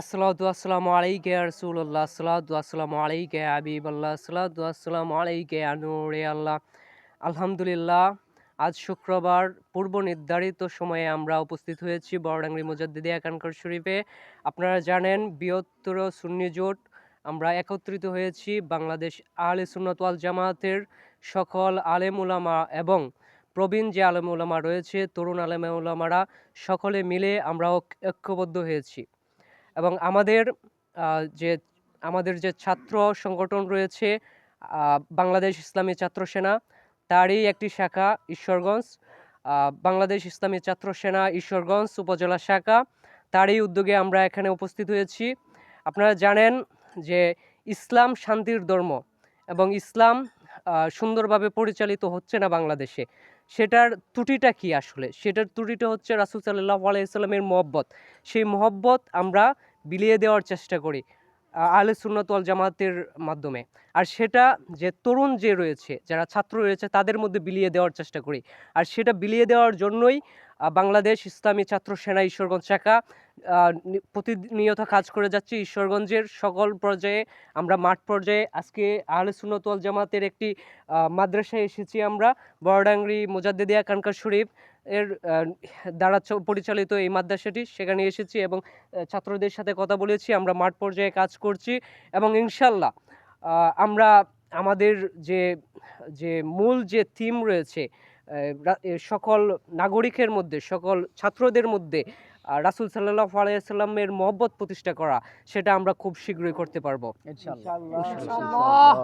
আসসালামু আলাইকা ইয়া রাসূলুল্লাহ, আসসালামু আলাইকা ইয়া হাবিবাল্লাহ, আসসালামু আলাইকা ইয়া নূরে আল্লাহ। আলহামদুলিল্লাহ, আজ শুক্রবার পূর্ব নির্ধারিত সময়ে আমরা উপস্থিত হয়েছি বড়ডাংরি মুজাদ্দিদিয়া কানকার শরীফে। আপনারা জানেন বৃহত্তর সুন্নি জোট আমরা একত্রিত হয়েছি বাংলাদেশ আহলে সুন্নাত ওয়াল জামায়াতের সকল আলেম উলামা এবং প্রবীণ যে আলেম উলামা রয়েছে, তরুণ আলেম উলামারা সকলে মিলে আমরা ঐক্যবদ্ধ হয়েছি। এবং যে আমাদের যে ছাত্র সংগঠন রয়েছে বাংলাদেশ ইসলামী ছাত্র সেনা, তারই একটি শাখা ঈশ্বরগঞ্জ, বাংলাদেশ ইসলামী ছাত্র সেনা ঈশ্বরগঞ্জ উপজেলা শাখা, তারই উদ্যোগে আমরা এখানে উপস্থিত হয়েছি। আপনারা জানেন যে ইসলাম শান্তির ধর্ম এবং ইসলাম সুন্দরভাবে পরিচালিত হচ্ছে না বাংলাদেশে। সেটার ত্রুটিটা কি আসলে? সেটার ত্রুটিটা হচ্ছে রাসূল সাল্লাল্লাহু আলাইহি ওয়াসাল্লামের মহব্বত। সেই মহব্বত আমরা বিলিয়ে দেওয়ার চেষ্টা করি আহলে সুন্নাত ওয়াল জামাতের মাধ্যমে। আর সেটা যে তরুণ যে রয়েছে, যারা ছাত্র রয়েছে তাদের মধ্যে বিলিয়ে দেওয়ার চেষ্টা করি। আর সেটা বিলিয়ে দেওয়ার জন্যই বাংলাদেশ ইসলামী ছাত্র সেনা ঈশ্বরগঞ্জ শাখা প্রতিনিয়ত কাজ করে যাচ্ছি। ঈশ্বরগঞ্জের সকল পর্যায়ে, আমরা মাঠ পর্যায়ে আজকে আহলে সুন্নাত ওয়াল জামাতের একটি মাদ্রাসায় এসেছি আমরা, বড়ডাংরি মুজাদ্দিদিয়া কানকার শরীফ এর দ্বারা পরিচালিত এই মাদ্রাসাটি, সেখানে এসেছি এবং ছাত্রদের সাথে কথা বলেছি। আমরা মাঠ পর্যায়ে কাজ করছি এবং ইনশাল্লাহ আমরা আমাদের যে যে মূল যে থিম রয়েছে সকল নাগরিকের মধ্যে, সকল ছাত্রদের মধ্যে রাসূল সাল্লাল্লাহু আলাইহি ওয়াসাল্লামের মহব্বত প্রতিষ্ঠা করা, সেটা আমরা খুব শীঘ্রই করতে পারবো ইনশাআল্লাহ। ইনশাআল্লাহ।